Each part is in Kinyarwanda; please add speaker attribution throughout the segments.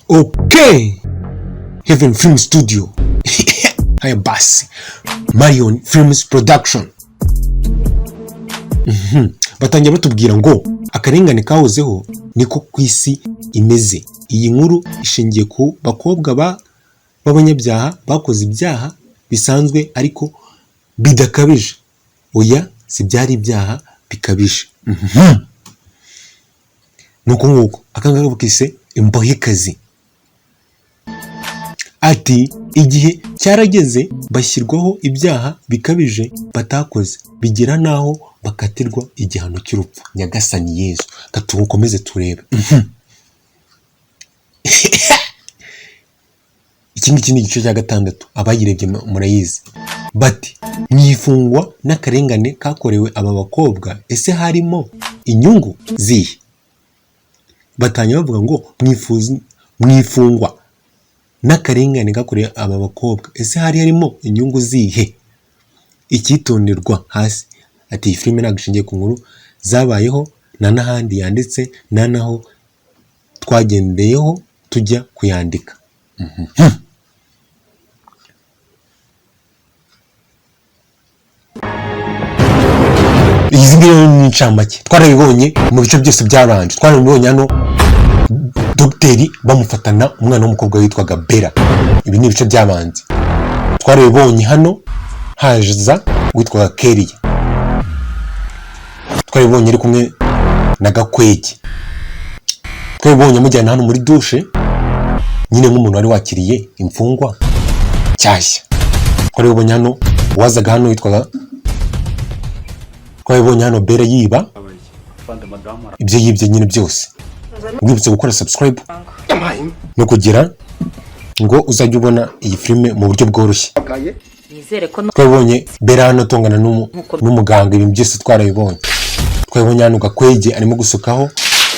Speaker 1: Okay, Heaven Film Studio. Haya basi, Marion Films Production. Batangira batubwira ngo akarengane kahozeho niko ku isi imeze. Iyi nkuru ishingiye ku bakobwa b'abanyabyaha bakoze ibyaha bisanzwe ariko bidakabije. Oya, si byari ibyaha bikabije. Nuko nguko akangaka bukise Imbohekazi. Ati igihe cyarageze bashyirwaho ibyaha bikabije batakoze bigera naho bakatirwa igihano cy'urupfu. Nyagasani Yesu katukomeze turebe. Iki ni igice cya 6 abayirebye murayizi. Bati mwifungwa n'akarengane kakorewe aba bakobwa ese harimo inyungu zihe? Batanya bavuga ngo mwifungwa n'akarengane kakorewe aba bakobwa ese harimo inyungu zihe? Icyitonderwa hasi ati iyi filime ntabwo ishingiye ku nkuru zabayeho n'ahandi yanditse naho twagendeyeho tujya kuyandika. Izi ngiyo ni incamake twarabibonye mu bice byose byabanje. Twarabibonye hano dogiteri bamufatana umwana w'umukobwa witwaga Bella. Ibi ni ibice byabanje. Twarabibonye hano haza witwaga Keriya. Twarabibonye ari kumwe na Gakwege. Twarabibonye amujyana hano muri dushe nyine nk'umuntu wari wakiriye imfungwa cyashya. Twarabibonye hano wazaga hano witwaga. Twabibonye hano Bella yiba ibyo yibye nyine byose. Mwibutse gukora subscribe no kugira ngo uzajye ubona iyi filime mu buryo bworoshye. Twabibonye Bella hano tongana n'umuganga. Ibintu byose twarabibonye. Twabibonye hano Gakwege arimo gusukaho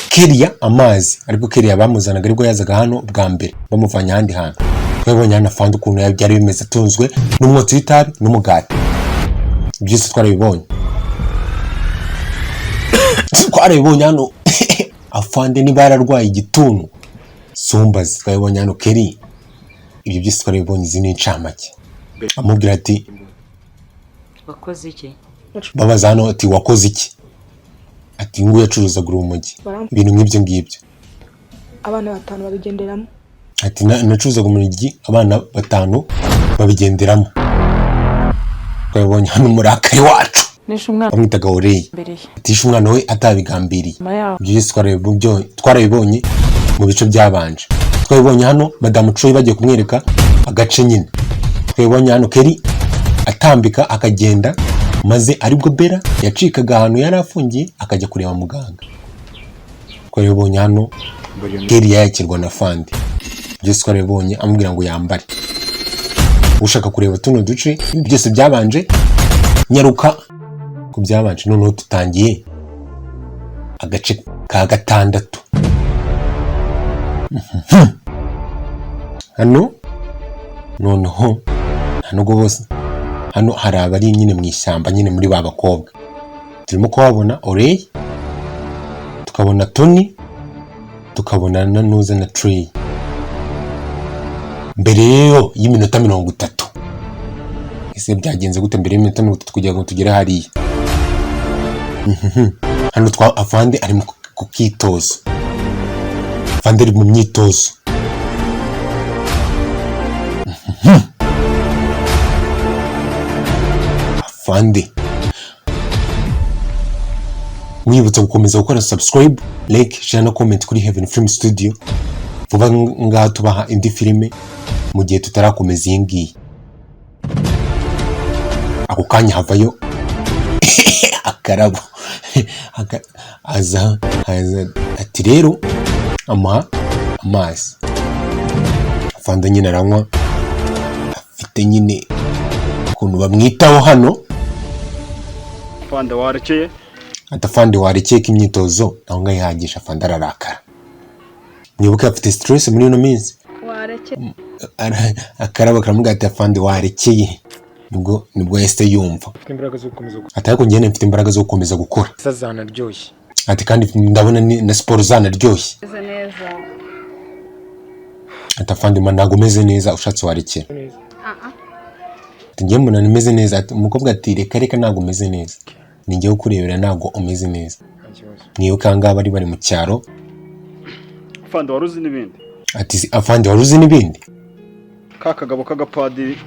Speaker 1: Keriya amazi, ariko Keriya bamuzanaga ariko yazaga hano bwa mbere bamuvanye ahandi hantu. Twabibonye hano afande ukuntu byari bimeze atunzwe n'umwotsi w'itabi n'umugati. Byose twarabibonye. Twarabibonye hano afande niba yararwaye igituntu Sumbazi. Twabibonye hano Keri. Ibyo byose twarabibonye. Izi ni incamake. Amubwira ati
Speaker 2: wakoze iki?
Speaker 1: Babaza hano ati wakoze iki? Ati ngo yacuruzaga urumogi. Ibintu nk'ibyo ngibyo.
Speaker 3: Abana 5 babigenderamo.
Speaker 1: Ati nacuruzaga urumogi abana 5 babigenderamo. Twabibonye hano Murakari wacu bamwitaga Oreye. Atisha umwana we atabigambiriye. Byose twarabibonye mu bice byabanje. Twabibonye hano Madame Troy bagiye kumwereka agace nyine. Twabibonye hano Keri atambika akagenda maze aribwo Bella yacikaga ahantu yari afungiye akajya kureba muganga. Twabibonye hano Keri yakirwa na Fandi. Byose twarabibonye amubwira ngo yambare. Ushaka kureba tuno duce byose byabanje nyaruka ku byabanje. Noneho tutangiye agace ka 6. Hano noneho nubwo bose hano hari abari nyine mu ishyamba nyine muri ba bakobwa. Turimo kubabona Oreye, tukabona Tony, tukabona na Nuza na Trey. Mbere y'iminota 30. Ese byagenze gute mbere y'iminota 30 kugira ngo tugere hariya? Hano afande ari ku kitozo. Afande ari mu myitozo. Afande mwibutsa gukomeza gukora subscribe, like, share na comment kuri Heaven Film Studio. Vuba ngaha tubaha indi filime mu gihe tutarakomeza iyi ngiyi. Ako kanya havayo akarabo aza ati rero amazi. Afande nyine aranywa. Afite nyine ukuntu bamwitaho hano.
Speaker 4: Afande warekeye?
Speaker 1: Atafande warekeye ko imyitozo naho ngayihagisha. Afande ararakara. Mwibuke afite stress muri ino minsi.
Speaker 3: Warekeye
Speaker 1: akarabo karamubwira ati afande warekeye. Nibwo yahise yumva. Atari njye mfite imbaraga zo gukomeza gukora. Ati kandi ndabona na siporo zanaryoshye.
Speaker 3: neza.
Speaker 1: atafandi man ntago meze neza ushatse warekera. Ngiye mbona nimeze neza. Umukobwa ati reka ntago meze neza. Ningiye kurebera ntago umeze neza. Mwibuka ngaba bari mu cyaro.
Speaker 4: Afandi waruzi n'ibindi.
Speaker 1: Ati afandi waruzi n'ibindi.
Speaker 4: Kakagabo kagapadiri.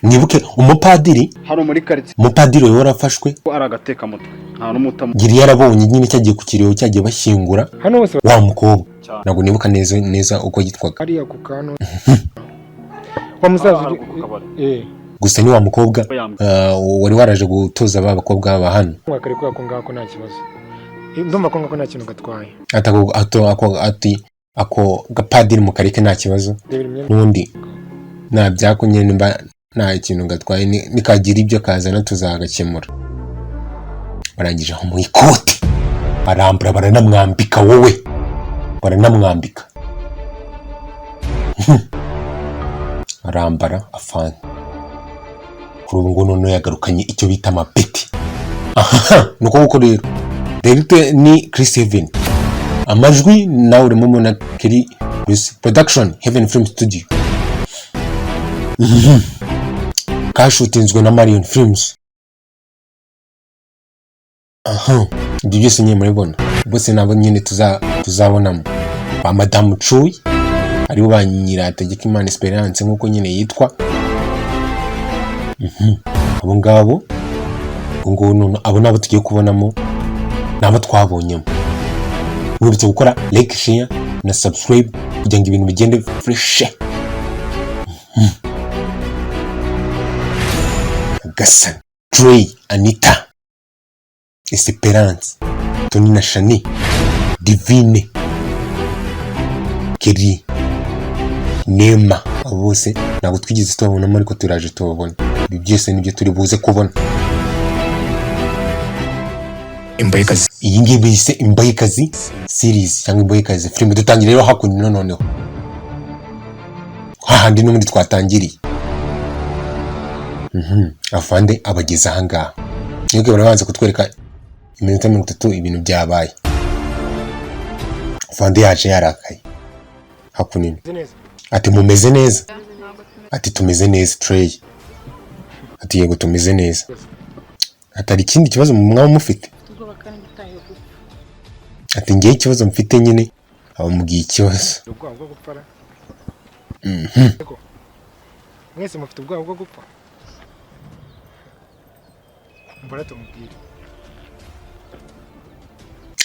Speaker 1: Mwibuke umupadiri
Speaker 4: hano muri quartier.
Speaker 1: Umupadiri we warafashwe
Speaker 4: aragateka mutwe. Nta n'umutamu.
Speaker 1: Giri yarabonye nyine cyagiye ku kiriro cyagiye bashyingura. Hano hose wa mukobwa. Ntago nibuka neza uko yitwaga. Ari ako kano. Wa musaza gusa ni wa mukobwa wari waraje gutoza abakobwa ba hano. Mwaka ariko ako ngako nta kibazo. Ndumva ko ngako nta kintu gatwaye. Ako gapadiri mu karike nta kibazo. Nundi na byakunye nimba nta kintu gatwaye nikagira ibyo kazana tuzagakemura. Barangije aho mu ikote barambura baranamwambika wowe. Baranamwambika. Arambara afana. Kuri ubu ngo none yagarukanye icyo bita amapeti. Nuko uko rero. Director ni Chris Heaven. Amajwi nawe urimo mona kiri production Heaven Film Studio. Kashutinzwe na Marion Films. Ibyo byose nyine muribona. Bose nabo nyine tuzabonamo. Ba Madame Chuy aribo banyirategeka Imana Esperance nkuko nyine yitwa. Abo ngabo none abo nabo tugiye kubonamo nabo twabonyemo. Mwibutse gukora like, share na subscribe kugira ngo ibintu bigende fresh. Gasa, Trey, Anita, Esperance, Tony na Shani, Divine, Keri, Nema, bose ntabwo twigeze tubabonamo ariko turaje tubabona. Ibi byose nibyo turi buze kubona. Imbohekazi. Iyi ngiyi bise Imbohekazi series cyangwa Imbohekazi film. Dutangira rero hakuno noneho. Hahandi n'ubundi twatangiriye. Afande abageza ahangaha. Nibwo barabanza kutwereka iminota 30 ibintu byabaye. Afande yaje yarakaye. Hakunini. Ati mumeze neza. Ati tumeze neza Trey. Ati yego tumeze neza. Atari ikindi kibazo mwaba mufite. Ati ngiye ikibazo mfite nyine abamubwiye ikibazo. Ubwoba bwo gupfara. Mwese mufite ubwoba bwo gupfa. Mbona tumubwire.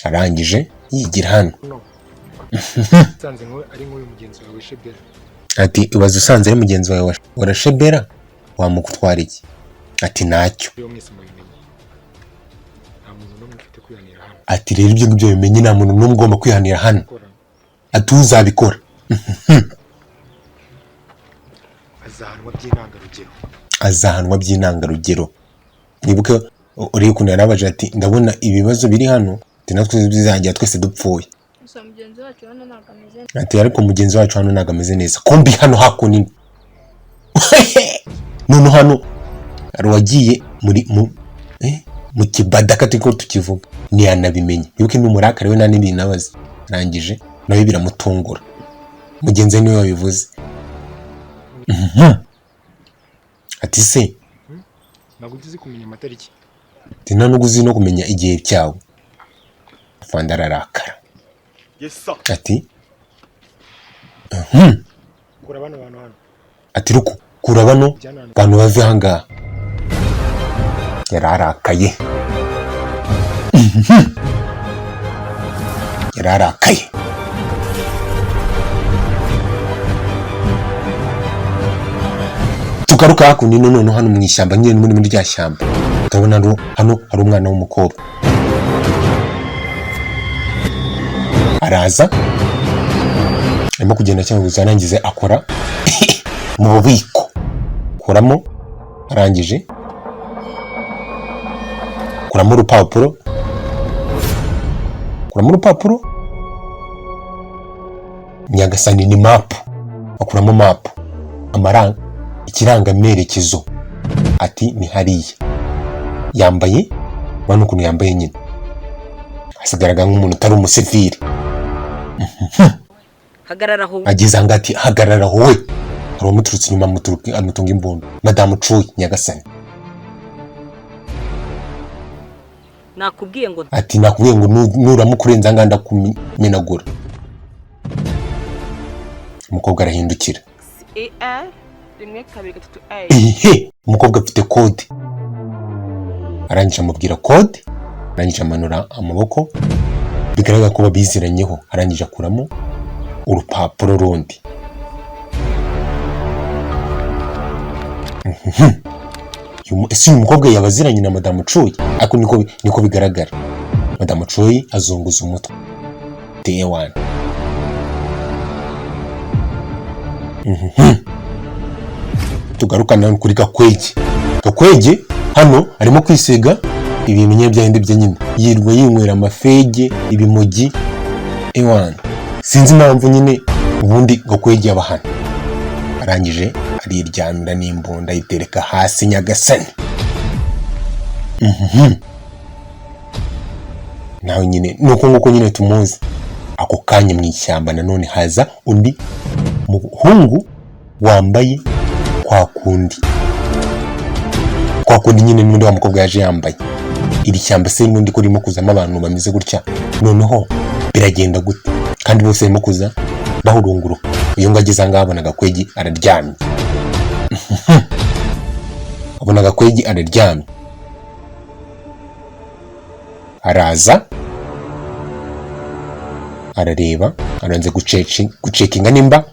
Speaker 1: Arangije yigira hano. Sanze ngo ari nk'uyu mugenzi wawe Shebera. Ati ubaza usanze ari mugenzi wawe warashebera wamukutwara iki? Ati ntacyo. Ati rero ibyo ngibyo bimenye nta muntu n'umwe ugomba kwihanira hano. Ati uzabikora. Azahanwa by'intangarugero. Nibuke uri ukuntu yarabaje ati ndabona ibibazo biri hano natwe bizajya twese dupfuye. Ati ariko mugenzi wacu hano ntago ameze neza. Kombi hano hakunini. None hano wagiye mu kibadaka turiko tukivuga ni yanabimenye. Yuko ni umurakare we nani binabaza. Rangije nawe biramutungura. Mugenzi niwe wabivuze. Ati se nagugize kumenya amatariki. Ati nanuguzi no kumenya igihe cyawe. Afande ararakara. Ati kurabano hano. Ati ruko kurabano bantu bave hanga. Yararakaye. Yararakaye. Tugaruka hakuno none hano mu ishyamba nyine muri rya shyamba. Utabona hano hari umwana w'umukobwa. Araza arimo kugenda cyangwa uzarangize akora mu bubiko. Kuramo arangije kuramo urupapuro. Nyagasani ni map. Akuramo map. Amaranga ikirangamerekezo. Ati ni hariya. Yambaye bano kuntu yambaye nyine. Asigaraga nk'umuntu utari umusivili.
Speaker 2: hagarara aho
Speaker 1: ageze ahangaha ati hagarara aho we. Hari umuturutse inyuma amutunga imbunda. Madamu Cuye Nyagasani
Speaker 2: nakubwiye ngo
Speaker 1: ati nakubwiye ngo nuramukurenza nganda ndakumenagura. Umukobwa arahindukira. Umukobwa afite kode. Arangije amubwira kode, arangije amanura amaboko, bigaragara ko babiziranyeho. Arangije akuramo urupapuro rundi. Ese uyu mukobwa yabaziranye na Madamu Cuye? Ako niko bigaragara. Madamu Cuye azunguza umutwe. T1. Tugarukana kuri Gakwege. Gakwege hano arimo kwisiga ibintu nyine byahinde bye nyine. Yirwa yinywera amafege, ibimogi. Ewan. Sinzi impamvu nyine ubundi Gakwege yabahana. Arangije ariryamira n'imbunda yitereka hasi Nyagasani. Nawe nyine nuko nguko nyine tumuzi. Ako kanya mu ishyamba nanone haza undi muhungu wambaye kwa kundi nyine n'undi wa mukobwa yaje yambaye. Iri shyamba se n'undi ko ririmo kuzamo abantu bamize gutya, noneho biragenda gute? Kandi bose barimo kuza bahurunguruka. Iyo ngageze ahangaha abona Gakwege araryamye. Abona Gakwege araryamye. Araza arareba, aranze gucekinga nimba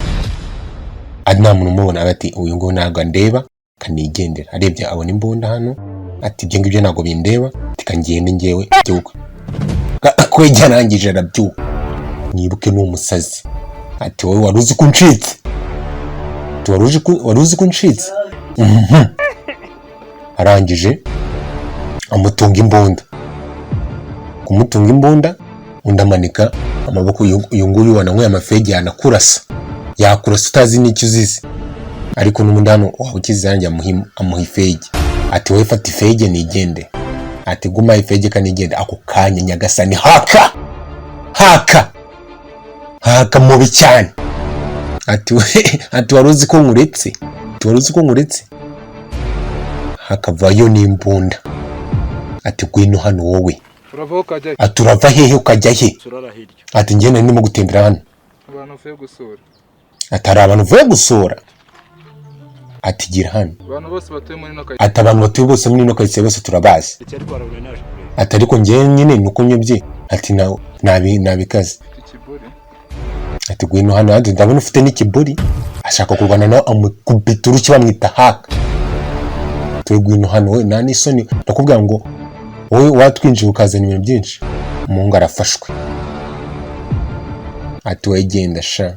Speaker 1: ari nta muntu umubona. Ati uyu ngo ntabwo ndeba, kanigendera. Arebye abona imbunda hano, ati ibyo ngibyo ntabwo bindeba, ati kangende njyewe byuka. Gakwege arangije arabyuka. Nibuke n'umusazi. Ati wowe wari uzi ko uncitse? Wari uzi ko uncitse? Arangije amutunga imbunda. Kumutunga imbunda, undi amanika amaboko. Uyu nguyu wananyweye amafege yanakurasa. Yakurasa utazi n'icyo uzize. Ariko n'ubundi hano waba ukize yanjye amuha ifege. Ati wowe fata ifege nigende. Ati guma ifege kanigende. Ako kanya Nyagasani haka mubi cyane. Ati wari uzi ko nkuretse? Hakavayo n'imbunda. Ati gwino hano wowe. Ati urava hehe ukajya he? Ati njye nari ndimo gutembera hano.
Speaker 5: Abantu uvuye gusura.
Speaker 1: Ati hari abantu uvuye gusura? Ati gira hano.
Speaker 5: Abantu bose batuye muri ino karitsiye.
Speaker 1: Ati abantu batuye bose muri ino karitsiye bose turabazi. Ati ariko njye nyine nuko nyobye. Ati nabikaze. Ati gwino hano. Ati ndabona ufite n'ikiburi. Ashaka kurwana nawe amukubita uruki bamwita haka. Ati gwino hano we nta n'isoni. Ndakubwira ngo wowe watwinjiye ukazana ibintu byinshi. Umuhungu arafashwe. Ati wowe genda sha.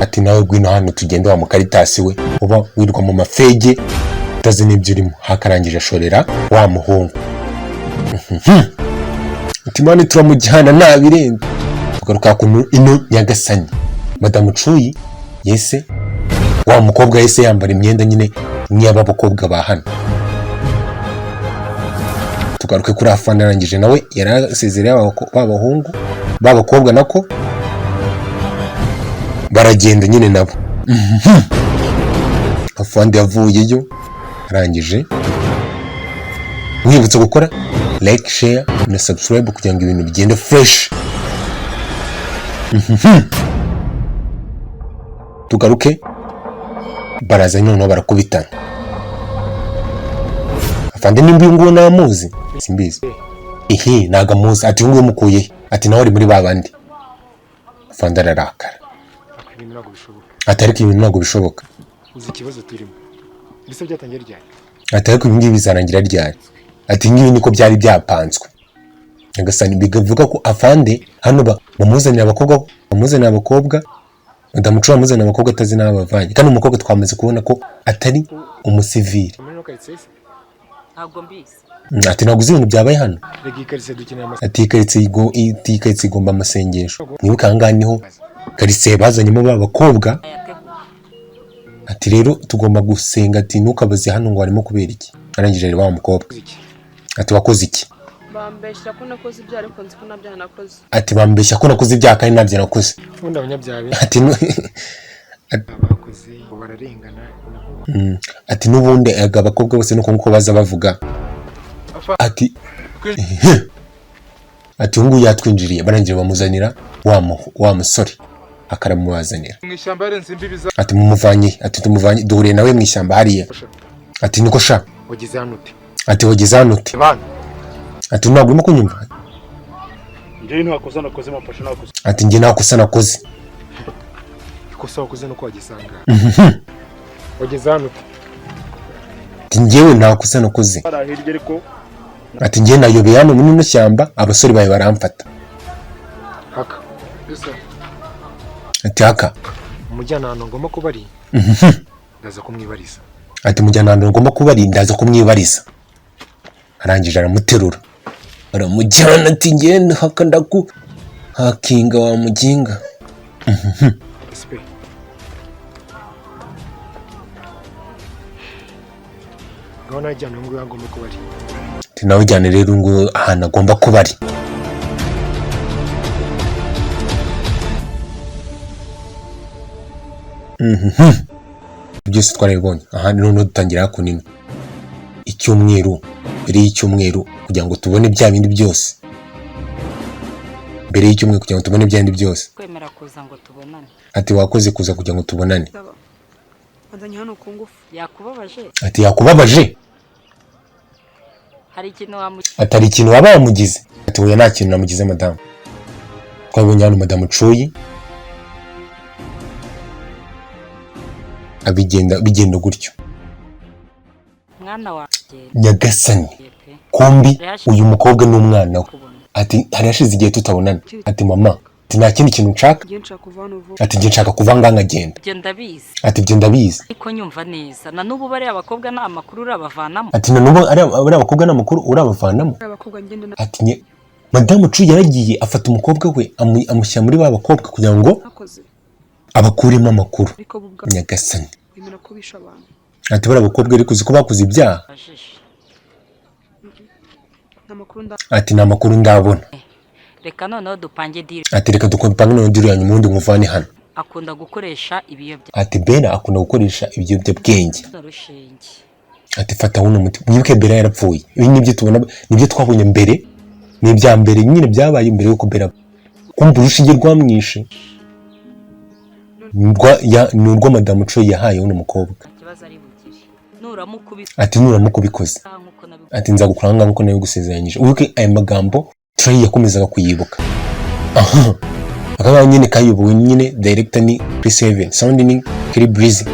Speaker 1: Ati nawe gwino hano tugende wa mukaritasi we. Uba wirwa mu mafege utazi n'ibyo urimo. Hakarangije ashorera wa muhungu. Ati mani turamujyana nabirenze. Tugaruka ku ino Nyagasani. Madamu Cuye yese wa mukobwa yese yambara imyenda nyine nk'iy'aba bakobwa ba hano. Tugaruke kuri afana. Arangije nawe yarasezereye abahungu b'abakobwa nako baragenda nyine nabo. Afande yavuyeyo. Arangije mwibutse gukora like, share na subscribe kugira ngo ibintu bigende fresh. Tugaruke baraza noneho barakubitana. Afande nimba uyu nguyu namuzi? Simbizi. Ntago amuzi. Ati uyu nguyu mukuye? Ati nawe ari muri babandi. Afande ararakara. Ati ariko ibintu ntabwo bishoboka.
Speaker 5: Uzi ikibazo turimo. Bisa byatangiye ryari?
Speaker 1: Ati ariko ibi ngibi bizarangira ryari? Ati ngibi niko byari byapanzwe. Nyagasani bivuga ko afande hano bamuzanira abakobwa, Madamu Cuye amuzanira abakobwa atazi n'abavanye. Kandi umukobwa twamaze kubona ko atari umusivili.
Speaker 2: ntabwo mbizi.
Speaker 1: Ati ntabwo uzi ibintu byabaye hano. Ati karitsiye igomba amasengesho. Nibuka ahangaha niho karitsiye bazanyemo b'abakobwa. Ati rero tugomba gusenga. Ati ntukabaze hano ngo harimo kubera iki. Arangije rero wa mukobwa. Ati wakoze iki?
Speaker 3: bambeshya ko nakoze ibyaha ariko nzi ko nabyaha nakoze.
Speaker 1: Ati bambeshya ko nakoze ibyaha kandi nabyo nakoze.
Speaker 5: Ubundi abanyabyaha
Speaker 1: Ati
Speaker 5: abakoze bararengana.
Speaker 1: Ati n'ubundi abakobwa bose nuko nkuko baza bavuga. Ati ati ngo yatwinjiriye barangiye bamuzanira wa musore akaramubazanira.
Speaker 5: Mu ishyamba yarenze imbibi.
Speaker 1: Ati mumuvanye, ati tumuvanye duhure nawe mu ishyamba hariya. Ati niko sha.
Speaker 5: Wagize hano ute?
Speaker 1: Ati wagize hano ute? Ati ntabwo urimo kunyumva.
Speaker 4: Njye ntakosa nakoze mafasha nakoze.
Speaker 1: Ati njye ntakosa nakoze.
Speaker 5: Ikosa wakoze nuko wagisanga. Wagize hano ute?
Speaker 1: Ati njyewe ntakosa nakoze.
Speaker 4: Arahirye ariko.
Speaker 1: Ati njye nayobeye hano muri no shyamba abasore bawe baramfata.
Speaker 5: Haka.
Speaker 1: Ati haka.
Speaker 5: Umujyana ngomba kubari. Ndaza kumwibariza.
Speaker 1: Ati mujyana ngomba kubari ndaza kumwibariza. Arangije aramuterura. Aramujyana ati ngende haka ndaku hakinga wa muginga.
Speaker 5: Gahona ajyana ngo agomba kubari.
Speaker 1: Ati nawe ujyane rero ngo ahantu agomba kubari. Byose twarabibonye. Aha none dutangira kunini. Icyumweru, mbere y'icyumweru kugira ngo tubone bya bindi byose. Mbere y'icyumweru kugira ngo tubone bya bindi byose.
Speaker 2: Kwemera kuza ngo tubonane.
Speaker 1: Ati wakoze kuza kugira ngo tubonane.
Speaker 3: Azanye hano ku ngufu.
Speaker 2: Yakubabaje?
Speaker 1: Ati yakubabaje?
Speaker 2: Hari ikintu wamugize?
Speaker 1: Ati hari ikintu waba wamugize? Ati oya nta kintu namugize madamu. Twabonye hano madamu Cuyi. Bigenda gutyo.
Speaker 2: Mwana wa
Speaker 1: Nyagasani. Kombi uyu mukobwa n'umwana we. Ati hari hashize igihe tutabonana. Ati mama, ati nta kindi kintu nshaka. Ati ngiye nshaka kuva nganga agenda.
Speaker 2: Byo ndabizi.
Speaker 1: Ati byo ndabizi.
Speaker 2: Ariko nyumva neza. Na nubu bari abakobwa na amakuru urabavanamo.
Speaker 1: Ati na nubu ari abakobwa n'amakuru urabavanamo. Ati nye madamu Cuyi yaragiye afata umukobwa we amushyira muri ba bakobwa kugira ngo abakuremo amakuru. Nyagasani. Ati bari abakobwa ariko uzi ko bakoze ibyaha. Ati nta makuru ndabona.
Speaker 2: Reka noneho dupange deal.
Speaker 1: Ati reka dupange noneho deal yanyu mundi muvane hano.
Speaker 2: Akunda gukoresha ibiyobya.
Speaker 1: Ati Bera akunda gukoresha ibiyobyabwenge. Ati fata wuno muti mwibuke Bera yarapfuye. Ibi nibyo tubona nibyo twabonye mbere. Ni ibya mbere nyine byabaye mbere yuko Bera kumva urushinge rwamwishe. Nurwo madamu Cuyi yahaye uno mukobwa. Ati nuramukubikoze. Ati nzagukuranga nkuko nayo gusezeranyije. Ubuke aya magambo Trey yakomezaga kuyibuka. Aha. Akaba nyine kayobowe nyine director ni Chris Heaven, sound ni Kuri Breezy.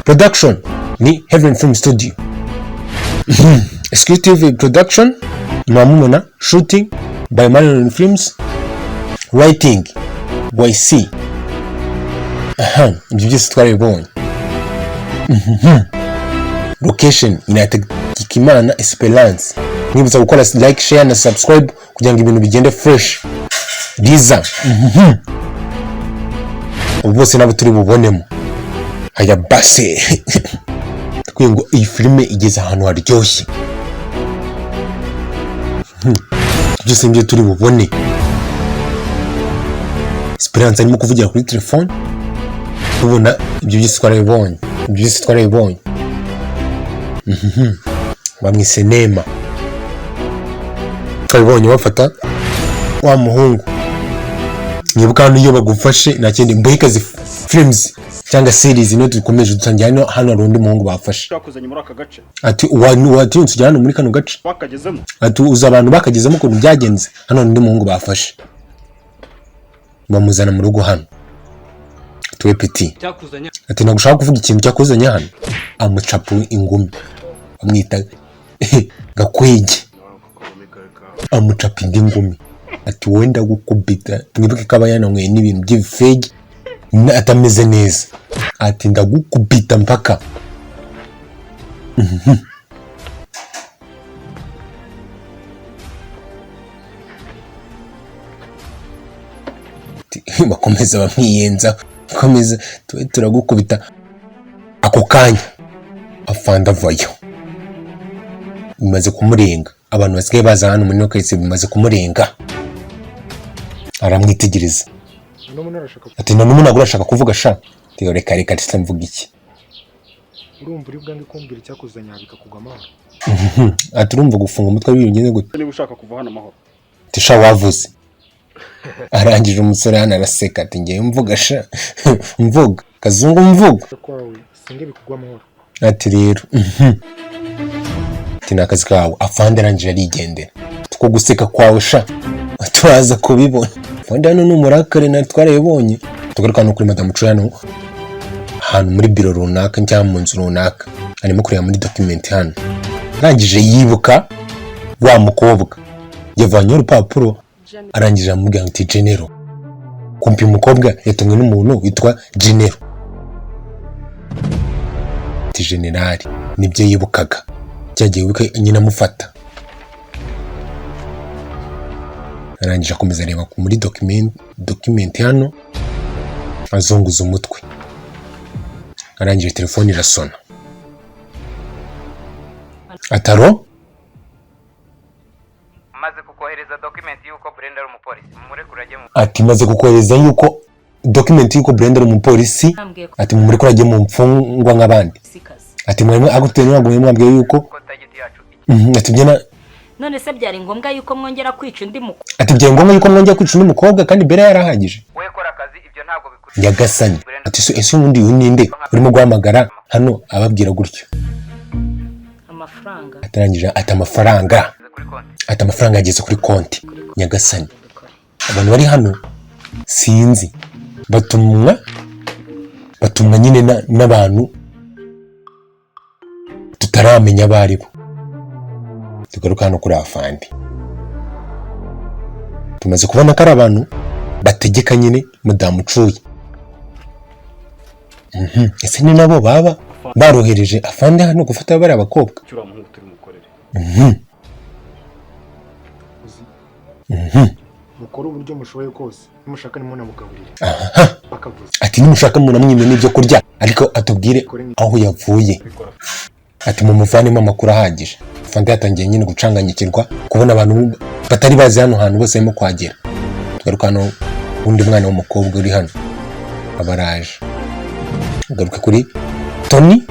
Speaker 1: Production ni Heaven Film Studio. Executive production Mamuna, shooting by Marlon Films, writing YC. Aha, ibyo byose twarabibonye. Location Inategekimana Esperance. Nibutsa gukora like, share na subscribe kugira ngo ibintu bigende fresh. Biza. Ubose nabo turi bubonemo. Aya base. Twiye ngo iyi filime igeze ahantu haryoshye. Byose nibyo turi bubone. Esperance arimo kuvugira kuri telefone. Tubona ibyo byose twarabibonye. Ibyo byose twarabibonye. Bamwise Nema. Twabonye bafata wa muhungu. Nibuka hano iyo bagufashe nta kindi Imbohekazi films cyangwa series no dukomeje dutangira hano rundi muhungu bafashe.
Speaker 4: Twakuzanye muri aka gace.
Speaker 1: Ati watinze ujya hano muri kano gace.
Speaker 4: Bakagezemo.
Speaker 1: Ati uza abantu bakagezemo ko byagenze. Hano rundi muhungu bafashe. Bamuzana mu rugo hano. Tuwe petit. Ati nagushaka kuvuga ikintu cyakuzanye hano. Amucapu ingumi. Amwita gakwege. Amucapa indi ngumi. Ati wenda gukubita. Mwibuke ko abayananywe n'ibintu by'ibifege atameze neza. Ati ndagukubita mpaka. Bakomeza bamwiyenza. Bakomeza turagukubita. Ako kanya afanda vayo. Bimaze kumurenga. abantu basigaye baza hano muri Nokayise bimaze kumurenga. Aramwitegereza. Ati none umuntu agurashaka kuvuga sha. Tiyo reka reka mvuga iki.
Speaker 5: Urumva uri bwange kumbwira icyakuzanya bikakugwa amahoro.
Speaker 1: Ati urumva gufunga umutwe w'ibingenze gute?
Speaker 4: Niba ushaka kuva hano amahoro.
Speaker 1: Tisha wavuze. Arangije umusore hano araseka ati ngiye mvuga sha. Mvuga. Kazungu mvuga.
Speaker 5: Kwawe singe bikugwa amahoro.
Speaker 1: Ati rero. Ati nakazi kawe afande arangije arigendera. Tuko guseka kwawe sha. Turaza kubibona. Afande hano n'umurakare na twarayibonye. Tugaruka no kuri Madame Cuyano. Hano muri biro runaka njya mu nzu runaka. Arimo kureba muri document hano. Arangije yibuka wa mukobwa. Yavanye urupapuro arangije amubwira ati Genero. Kumpi umukobwa yatumwe n'umuntu witwa Genero. Ati Generali nibyo yibukaga. Cyagiye wibuka nyina mufata. Arangije akomeza areba muri document hano. Azunguza umutwe. Arangije telefone irasona. Ataro?
Speaker 6: Maze kukohereza document yuko Brenda ari umupolisi. Mumurekure ajye mu.
Speaker 1: Ati maze kukohereza yuko document yuko Brenda ari umupolisi. Ati mumurekure ajye mu mfungwa nk'abandi. Ati mwemwe aguteye ntabwo mwambwiye yuko ati byena
Speaker 2: none se byari ngombwa yuko mwongera kwica undi mukobwa.
Speaker 1: Ati byari ngombwa yuko mwongera kwica undi mukobwa kandi Bera yarahagije.
Speaker 6: We kora akazi ibyo ntabwo bikuri.
Speaker 1: Yagasanye. Ati ese ubundi uninde urimo guhamagara hano ababwira gutyo.
Speaker 2: Amafaranga.
Speaker 1: Atarangije ati amafaranga. Ati amafaranga ageze kuri konti. Nyagasani. Abantu bari hano sinzi. Batumwa nyine n'abantu tutaramenya baribo. Tugaruka hano kuri afandi. Tumaze kubona ko ari abantu bategeka nyine Madame Cuye. Ese ni nabo baba barohereje afande hano gufata bari abakobwa.
Speaker 4: Cyura mu turi mukorere.
Speaker 5: Mukora uburyo mushoboye kose. Nimushaka nimuna mugaburire. Bakavuza.
Speaker 1: Ati nimushaka muna mwimwe n'ibyo kurya ariko atubwire aho yavuye. Ati mu muvanemo amakuru ahagije. Afande yatangiye nyine gucanganyikirwa kubona abantu batari bazi hano hantu bose barimo kwagera. Tugaruka hano undi mwana w'umukobwa uri hano abaraje. Tugaruka kuri Tony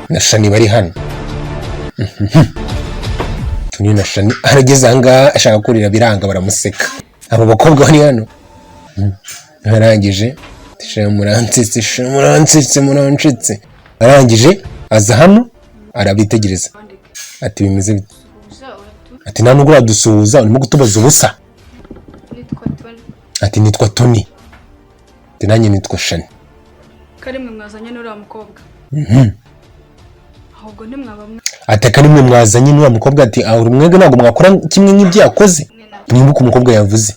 Speaker 1: na Shani bari hano. Tony na Shani arageze anga ashaka kurira biranga baramuseka. Abo bakobwa bari hano. Arangije murancitse. Arangije aza hano arabitegereza. Ati bimeze bite? Ati nta nubwo uradusuhuza urimo gutubaza ubusa. Ati nitwa Tony. Ati nanjye nitwa Shani.
Speaker 3: Karimwe mwazanye n'uriya mukobwa. Ahubwo ntimwabamwe.
Speaker 1: Ati karimwe mwazanye n'uriya mukobwa ati uri mwege ntabwo mwakora kimwe nk'ibyo yakoze. Mwibuka umukobwa yavuze.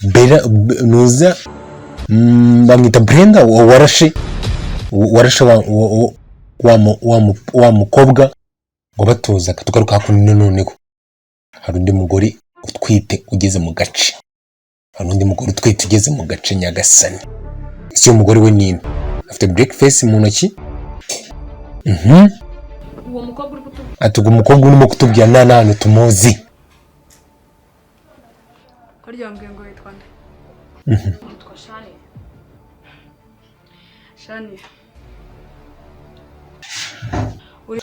Speaker 1: Bera nuza bamwita Brenda warashe wa mukobwa ngo batoza tugaruka hakuno noneho. Hari undi mugore utwite ugeze mu gace. Hari undi mugore utwite ugeze mu gace Nyagasani. Ese umugore we nini? Afite breakfast mu ntoki.
Speaker 3: Uwo mukobwa uri kutubwira.
Speaker 1: Ati uwo mukobwa urimo kutubwira nta hantu tumuzi.
Speaker 3: Ko ryambwiye ngo yitwa nde? Yitwa Shani. Shani.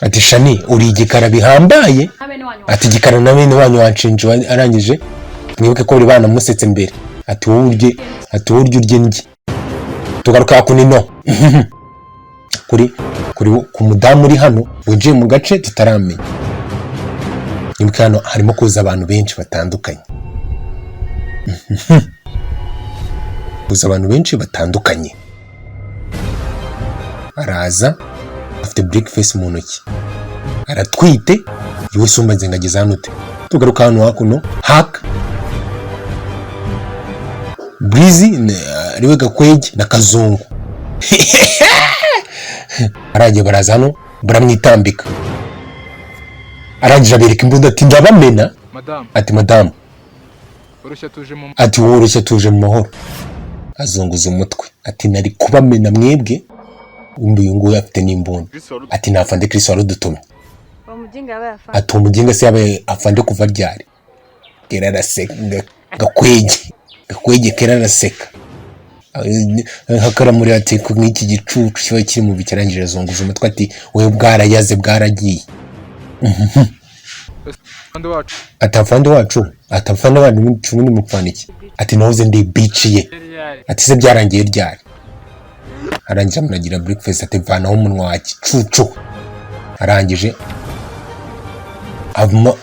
Speaker 1: Ati Shani uri igikara bihambaye. Ati igikara na bene wanyu wanshinje arangije. Mwibuke ko buri bana musetse mbere. Ati wowe urye njye. Tugaruka kunino. Ku mudamu uri hano winjiye mu gace tutaramenya. Nibuka hano harimo kuza abantu benshi batandukanye. Kuza abantu benshi batandukanye. Araza afite breakfast mu ntoki. Aratwite yiwe sumba nzengageza hano ute. Tugaruka hano hakuno haka Breezy ariwe Gakwege na Kazungu. Aragiye baraza hano baramwitambika. Arangije abereka imbunda ati ndabamena. Ati madamu ati woroshya tuje mu mahoro. Azunguza umutwe ati nari kubamena mwebwe. Uyu nguyu afite n'imbunda. Ati nafande Chris warudutumye.
Speaker 3: uwo muginga yabaye afande.
Speaker 1: ati umuginga se yabaye afande kuva ryari? Kera araseka gakwege kera araseka hakaramuri ati ku nk'iki gicucu kiba kiri mu bikirangije azunguza umutwe ati wowe bwarayaze bwaragiye. Atafande wacu n'undi mupfaniki ati nahoze ndi beach ye ati se byarangiye ryari? Arangije amunagira breakfast ati vanaho umunwa wa gicucu. Arangije avuma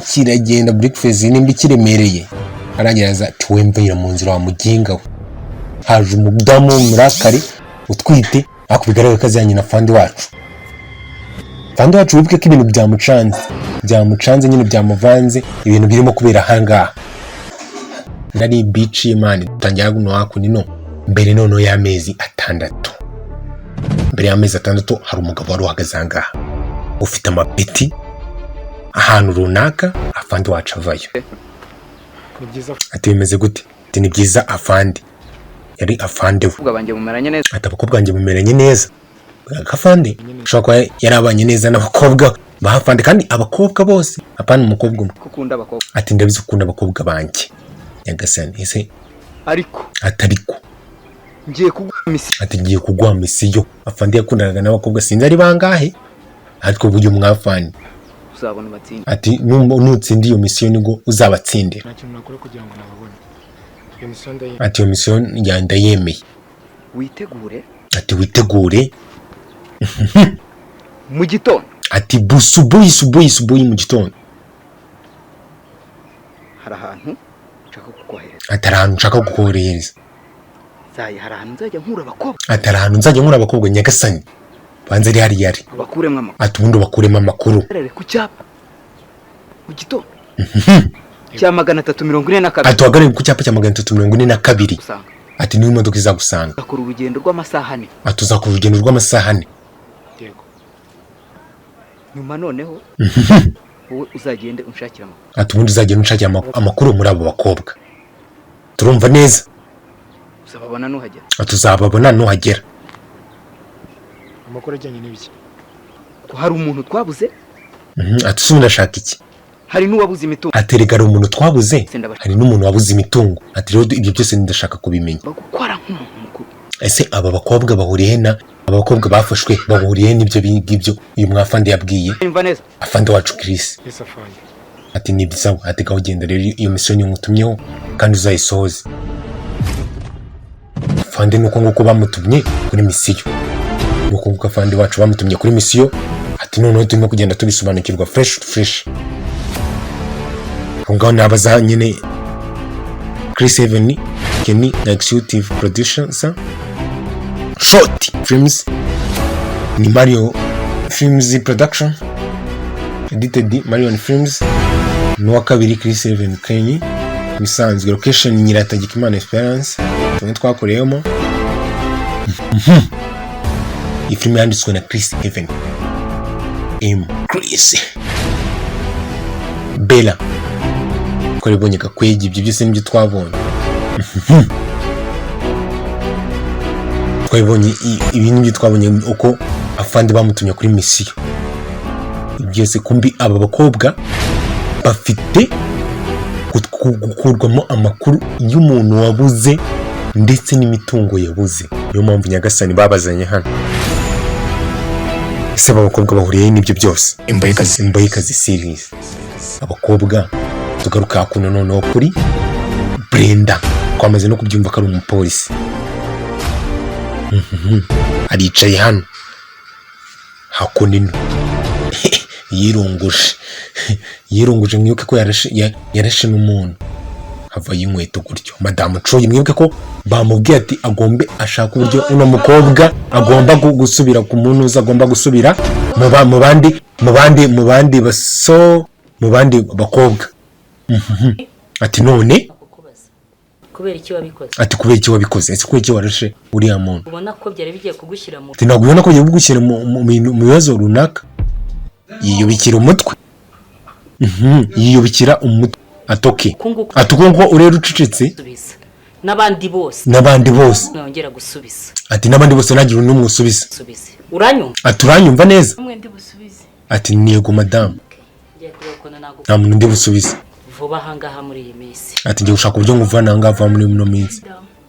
Speaker 1: kiragenda breakfast nimba kiremereye. Arangiraza ati wemvira mu nzira wa muginga we. Haje umudamu murakari utwite akubigaragaza kazanye na fandi wacu. Fandi wacu wibuke ko ibintu byamucanze nyine byamuvanze ibintu birimo kubera hangaha. Nari beach man tangira guno hakundi no mbere nono y'amezi 6. Mbere y'amezi 6 hari umugabo wari uhagaze hangaha ufite amapeti ahantu runaka afandi wacu avayo. Ati bimeze gute? Ati ni byiza afandi. Yari afande we.
Speaker 6: Abakobwa banjye mumeranye neza.
Speaker 1: Ati abakobwa banjye mumeranye neza. Afande ushobora kuba yarabanye neza n'abakobwa bahafande kandi abakobwa bose apana umukobwa umwe.
Speaker 6: Ukunda abakobwa.
Speaker 1: Ati ndabizi ukunda abakobwa banjye. Nyagasani ese
Speaker 6: ariko
Speaker 1: atariko
Speaker 6: ngiye kuguha misiyo.
Speaker 1: Ati ngiye kuguha misiyo. Afande yakundanaga n'abakobwa sinzi ari bangahe ariko buryo mwafande
Speaker 6: uzabona batsinda.
Speaker 1: Ati nutsindi iyo misiyo nigo uzabatsindira.
Speaker 5: Nta kintu nakora kugira ngo nababone. Iyo misiyo ndayemeye.
Speaker 1: Ati iyo misiyo ndayemeye.
Speaker 6: Witegure.
Speaker 1: Ati witegure
Speaker 6: mu gitondo.
Speaker 1: Ati subuyi mu gitondo.
Speaker 6: Hari ahantu nshaka kukohereza.
Speaker 1: Ati ahantu nshaka kukohereza.
Speaker 6: Hari ahantu nzajya nkura abakobwa.
Speaker 1: Ati ahantu nzajya nkura abakobwa Nyagasani. Banze ari hari yari.
Speaker 6: Bakuremwa amakuru.
Speaker 1: Ati ubundi bakuremo amakuru.
Speaker 6: Ku cyapa. Mu gitondo. Cya 342.
Speaker 1: Ati wagarebe ku cyapa cya 342.
Speaker 6: Usanga.
Speaker 1: Ati niyo imodoka izagusanga.
Speaker 6: Akora urugendo rw'amasaha 4.
Speaker 1: Ati uzakora urugendo rw'amasaha 4.
Speaker 5: Yego.
Speaker 6: Nyuma noneho wowe uzagende unshakira amakuru.
Speaker 1: Ati ubundi uzagenda unshakira amakuru muri abo bakobwa. Turumva neza.
Speaker 6: Uzababona nuhagera.
Speaker 1: Ati uzababona nuhagera.
Speaker 5: Amakuru ajyanye n'ibiki?
Speaker 6: Ko hari umuntu twabuze.
Speaker 1: Ati se ndashaka iki?
Speaker 6: Hari n'uwabuze imitungo.
Speaker 1: Ati regara umuntu twabuze. Hari n'umuntu wabuze imitungo. Ati rero ibyo byose ndashaka kubimenya.
Speaker 6: Bagukora nk'umuntu mukuru.
Speaker 1: Ese aba bakobwa bahuriye aba bakobwa bafashwe bahuriye n'ibyo bingibyo uyu mwafande yabwiye.
Speaker 6: Imva neza.
Speaker 1: Afande wacu Chris.
Speaker 5: Yes afande.
Speaker 1: Ati ni bisawa ati gahugenda rero iyo mission y'umutumyeho kandi uzayisohoze. Afande nuko nguko bamutumye kuri misiyo. Nuko nguko afande wacu bamutumye kuri misiyo. Ati noneho turimo kugenda tubisobanukirwa fresh. Ngaho nabaza nyine Chris Even Kenny executive producer short films ni Mario Films production edited Mario Films no kabiri Chris Even Kenny bisanzwe location Nyiratagikimana Esperance tumwe twakoreyemo. Iyi film yanditswe na Chris Even Chris Bella ko ribonye gakwege ibyo byose nibyo twabonye. Twabonye ibi nibyo twabonye uko afande bamutumye kuri misiyo. Byose kumbi aba bakobwa bafite gukurwamo amakuru y'umuntu wabuze ndetse n'imitungo yabuze. Niyo mpamvu Nyagasani babazanye hano. Ese aba bakobwa bahuriye n'ibyo byose. Imbohekazi series. Abakobwa tugaruka kuno noneho kuri Brenda kwamaze no kubyumva ko ari umupolisi. Aricaye hano hakunino yirunguje mwibuke ko yarashe n'umuntu hava y'inkweto gutyo. Madamu Troy mwibuke ko bamubwiye ati agombe ashaka uburyo uno mukobwa agomba gusubira ku muntu uza agomba gusubira mu bandi bakobwa. Ati none
Speaker 2: kubera iki wabikoze?
Speaker 1: Ati kubera iki wabikoze? Ese kubera iki warashe uriya muntu?
Speaker 2: Ubona ko byari bigiye kugushyira mu
Speaker 1: Ntabwo ubona ko bigiye kugushyira mu bibazo runaka. Yiyubikira umutwe. Yiyubikira umutwe. Atoke. Atugongo urero ucicitse.
Speaker 2: N'abandi bose.
Speaker 3: Nongera gusubiza.
Speaker 1: Ati n'abandi bose nagira n'umwe usubiza.
Speaker 2: Uranyumva?
Speaker 1: Ati uranyumva neza.
Speaker 3: Umwe ndi busubize.
Speaker 1: ati ntego madamu.
Speaker 2: Ngiye kureba ukuntu nagukora
Speaker 1: Nta muntu ndi busubize.
Speaker 2: vuba ahangaha muri iyi minsi.
Speaker 1: Ati ngiye gushaka uburyo nguvana ahangaha muri ino minsi.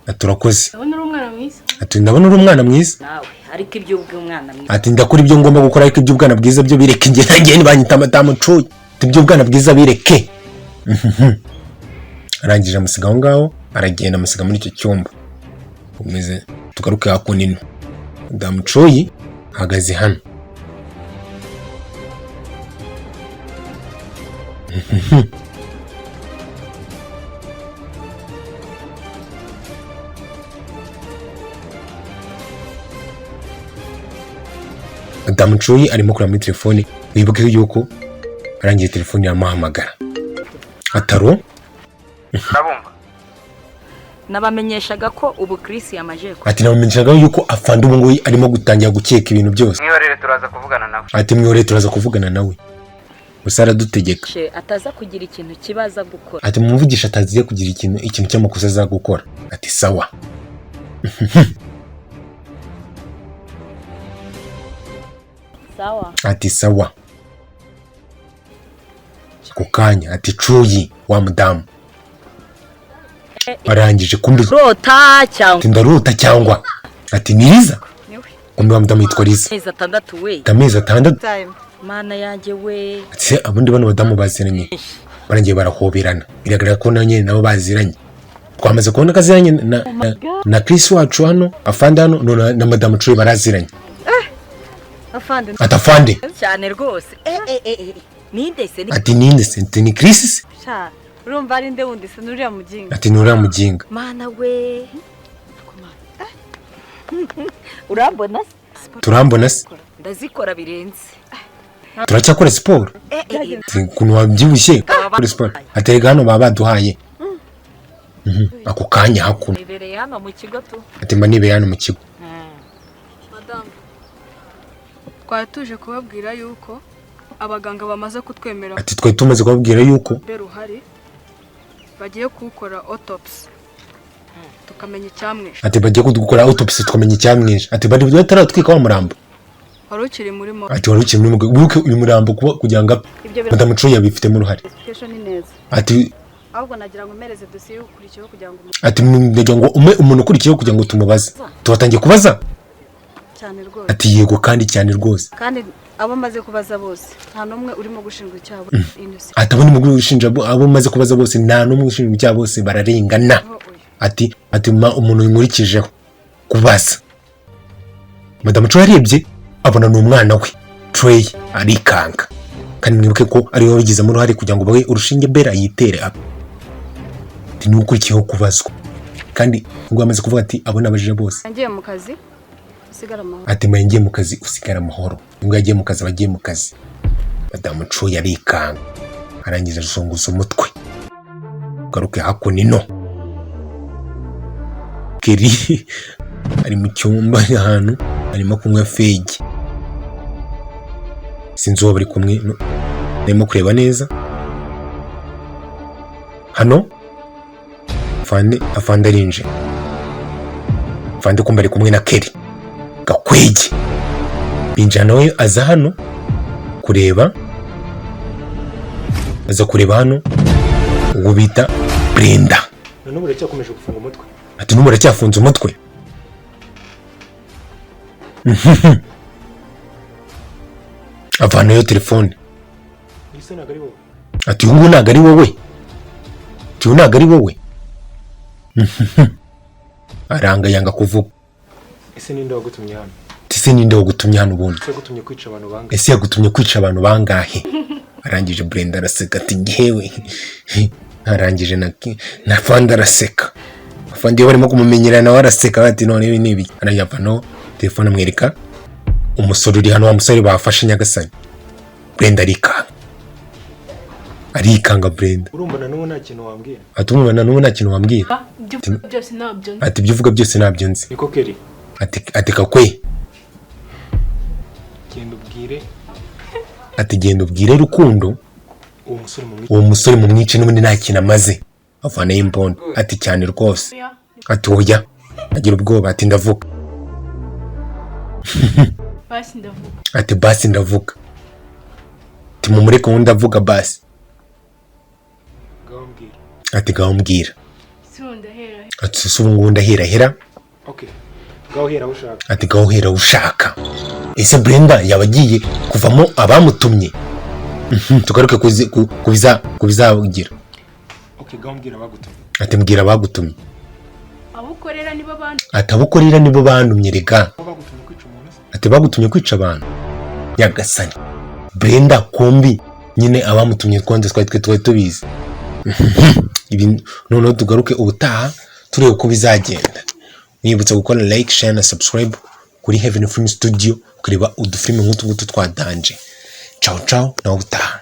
Speaker 1: Ati urakoze.
Speaker 3: Ndabona uri umwana mwiza.
Speaker 1: Ati ndabona uri umwana mwiza.
Speaker 2: Nawe ariko ibyo ubw'umwana mwiza.
Speaker 1: Ati ndakora ibyo ngomba gukora ariko iby'ubwana bwiza byo bireke nge nanjye nibanyita madamu cuye. Ati iby'ubwana bwiza bireke. Arangije amusiga aho ngaho aragenda amusiga muri icyo cyumba. Umeze tugaruke hakunino. Madamu cuye ahagaze hano. Madamu cuye arimo kureba muri telefone. Wibuke yuko arangiye telefone yamuhamagara. Ataro
Speaker 6: Ndabumva.
Speaker 2: Nabamenyeshaga ko ubu Chris yamaje ko.
Speaker 1: ati nabamenyeshaga yuko afande ubu nguyu arimo gutangira gukeka ibintu byose.
Speaker 6: Mwihorere turaza kuvugana nawe.
Speaker 1: Ati mwihorere turaza kuvugana nawe. Gusa aradutegeka.
Speaker 2: Ataza kugira ikintu kibaza gukora.
Speaker 1: Ati mumuvugisha ataziye kugira ikintu cy'amakosa aza gukora. Ati sawa.
Speaker 2: Sawa.
Speaker 1: Ati sawa. Kukanya ati cuyi wa mudamu. Arangije kumbi
Speaker 2: Rota cyangwa.
Speaker 1: ati ndarota cyangwa. Ati niza. Kumbi wa mudamu yitwa Liza.
Speaker 2: Amezi atandatu we.
Speaker 1: Amezi atandatu.
Speaker 2: Mana yanjye we.
Speaker 1: Ati abundi bano badamu baziranye. Barangiye barahoberana. Biragaragara ko nanye nabo baziranye. Twamaze kubona kaziranye na Chris wacu hano, afande hano na madamu cuyi baraziranye.
Speaker 3: Afande.
Speaker 1: Atafande.
Speaker 2: Cyane rwose. Ninde se ni?
Speaker 1: Ati ninde se ni Chris?
Speaker 3: Sha. Urumva ari nde wundi se nuriya mujinga.
Speaker 1: Ati nuriya mujinga.
Speaker 2: Mana we. Urambona?
Speaker 1: Turambona se?
Speaker 2: Ndazikora birenze.
Speaker 1: Turacyakora siporo. Kuntu wabyibushye kuri siporo. Aterega hano baba baduhaye. Ako kanya hakuno.
Speaker 2: Ibereye hano mu kigo tu.
Speaker 1: Ati mba nibeye hano mu kigo.
Speaker 3: Madame. Twatuje kubabwira yuko abaganga bamaze kutwemera.
Speaker 1: Ati twe tumaze kubabwira yuko
Speaker 3: Beruhari bagiye gukora autopsy. Tukamenya icyamwishe.
Speaker 1: ati bagiye kudukora autopsy tukamenya icyamwishe. Ati bari bataratwika wa murambo.
Speaker 3: Wari ukiri muri mo.
Speaker 1: Ati wari ukiri muri muke uyu murambo kugira ngo madamu cuye yabifitemo uruhare.
Speaker 3: Specification ni neza.
Speaker 1: Ati
Speaker 3: ahubwo nagira ngo mereze dossier ukurikiyeho kugira ngo
Speaker 1: ati ndagira ngo umuntu ukurikiyeho kugira ngo tumubaze. Tubatangiye kubaza.
Speaker 3: cyane rwose.
Speaker 1: Ati yego kandi cyane rwose.
Speaker 3: Kandi abo maze kubaza bose nta numwe urimo gushinjwa icyaha.
Speaker 1: Ati abo nimuguru gushinja abo maze kubaza bose nta numwe gushinjwa icyaha bose bararengana. Ati umuntu yimurikijeho kubaza. Madamu cuye yarebye abona n'umwana we Trey arikanga. Kandi mwibuke ko ari we wabigizemo uruhare kugira ngo bawe urushinge bera yitere aba. Ati n'ukurikiyeho kubazwa. Kandi ngo amaze kuvuga ati abo nabajije bose.
Speaker 3: Ngiye mu kazi usigara amahoro.
Speaker 1: Ati mwengiye mu kazi usigara amahoro. Ngo yagiye mu kazi bagiye mu kazi. Madamu cuye arikanga. Arangiza ashonguza umutwe. Garuke hakunino. Keri ari mu cyumba ahantu arimo kunywa fegi. Sinzi uwo bari kumwe arimo kureba neza. Hano afande arinje. Afande kumba ari kumwe na Keri Gakwege. Binja nawe aza hano kureba. Aza kureba hano uwo bita Brenda.
Speaker 5: None uracyakomeje gufunga umutwe.
Speaker 1: Ati numura cyafunze umutwe. Avana yo telefone.
Speaker 5: Ise nagari wowe.
Speaker 1: Ati ubu nagari wowe. Ati nagari wowe. Aranga yanga kuvuga.
Speaker 5: Ise ninde wagutumye hano?
Speaker 1: Ese ninde wagutumye hano ubundi?
Speaker 5: Ese yagutumye kwica abantu bangahe?
Speaker 1: Ese yagutumye kwica abantu bangahe? Arangije Brenda araseka ati ngewe. Arangije na Fanda araseka. Fanda barimo kumumenyera nawe araseka ati none ibi nibi. Arayavano telefone amwereka umusore uri hano wa musore bafashe Nyagasani. Brenda arikanga Brenda.
Speaker 5: Urumva na n'ubu nta kintu wambwira?
Speaker 1: Ati umva na n'ubu nta kintu wambwira?
Speaker 3: Byose nabyo.
Speaker 1: Ati ibyo uvuga byose nabyo nzi.
Speaker 5: Niko Keri.
Speaker 1: Ati kakwe.
Speaker 5: Genda ubwire.
Speaker 1: Ati genda ubwire Rukundo. Uwo musore mu mwice n'ubundi nta kintu amaze. Avana y'impondo. Ati cyane rwose. Ati oya. Agira ubwoba ati ndavuga.
Speaker 3: Basi ndavuga.
Speaker 1: Ati basi ndavuga. ati mumureke wundi avuga basi.
Speaker 5: Gambwira.
Speaker 1: Ati gaho mbwira.
Speaker 3: Ndahera.
Speaker 1: Ati se ubu ngubu ndahera.
Speaker 5: Okay. Gaho hera ushaka.
Speaker 1: Ati gaho hera ushaka. Ese Brenda yabagiye kuvamo abamutumye. Tugaruke kubizagira.
Speaker 5: Okay, gaho mbwira bagutumye.
Speaker 1: Ati mbwira bagutumye.
Speaker 3: Abukorera nibo bantu.
Speaker 1: Ati abukorera nibo bantumye rega.
Speaker 5: Bagutumye kwica umuntu.
Speaker 1: Ati bagutumye kwica abantu. Nyagasani. Brenda kombi nyine abamutumye twonze twari tubizi. Ibi noneho tugaruke ubutaha turebe uko bizagenda. Mwibutsa gukora like, share na subscribe kuri Heaven Film Studio kureba udufilme nk'utu twadanje. Ciao ciao na ubutaha.